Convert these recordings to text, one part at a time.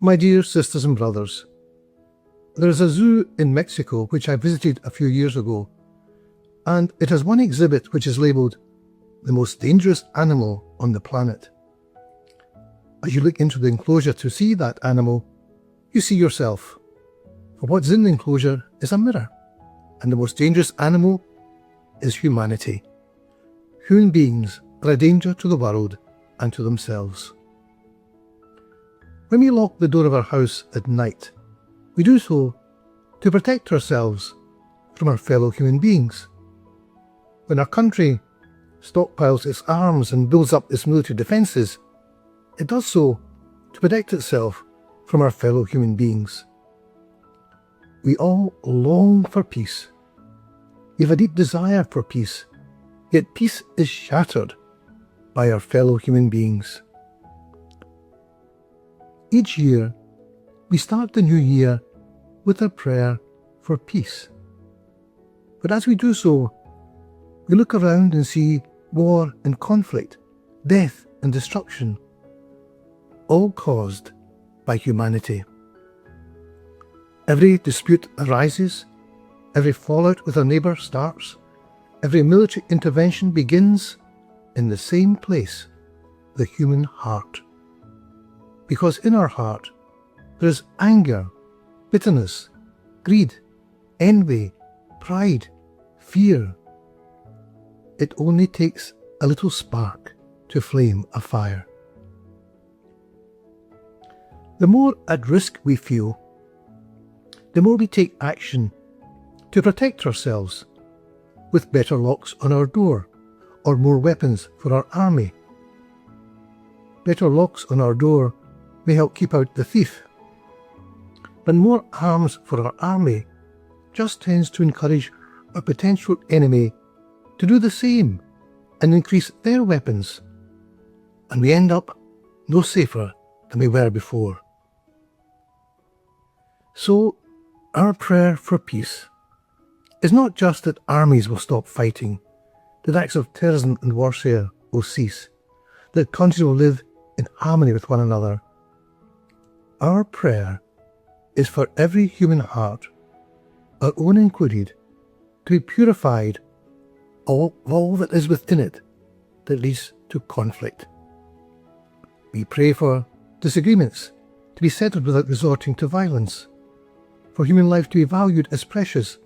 My dear sisters and brothers, there is a zoo in Mexico which I visited a few years ago, and it has one exhibit which is labelled the most dangerous animal on the planet. As you look into the enclosure to see that animal, you see yourself. For what's in the enclosure is a mirror, and the most dangerous animal is humanity. Human beings are a danger to the world and to themselves. When we lock the door of our house at night, we do so to protect ourselves from our fellow human beings. When our country stockpiles its arms and builds up its military defences, it does so to protect itself from our fellow human beings. We all long for peace. We have a deep desire for peace, yet peace is shattered by our fellow human beings. Each year, we start the new year with a prayer for peace. But as we do so, we look around and see war and conflict, death and destruction, all caused by humanity. Every dispute arises, every fallout with a neighbour starts, every military intervention begins in the same place, the human heart. Because in our heart there is anger, bitterness, greed, envy, pride, fear. It only takes a little spark to flame a fire. The more at risk we feel, the more we take action to protect ourselves, with better locks on our door or more weapons for our army. Better locks on our door may help keep out the thief, but more arms for our army just tends to encourage our potential enemy to do the same and increase their weapons, and we end up no safer than we were before. So, our prayer for peace is not just that armies will stop fighting, that acts of terrorism and warfare will cease, that countries will live in harmony with one another. Our prayer is for every human heart, our own included, to be purified of all that is within it that leads to conflict. We pray for disagreements to be settled without resorting to violence, for human life to be valued as precious,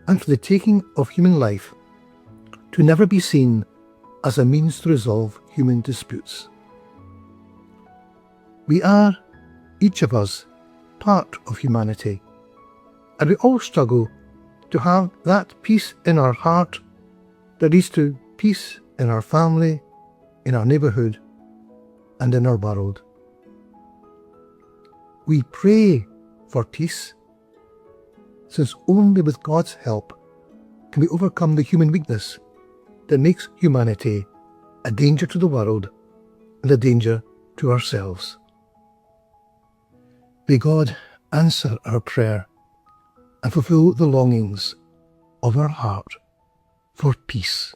and for the taking of human life to never be seen as a means to resolve human disputes. We are, each of us, part of humanity, and we all struggle to have that peace in our heart that leads to peace in our family, in our neighbourhood, and in our world. We pray for peace, since only with God's help can we overcome the human weakness that makes humanity a danger to the world and a danger to ourselves. May God answer our prayer and fulfill the longings of our heart for peace.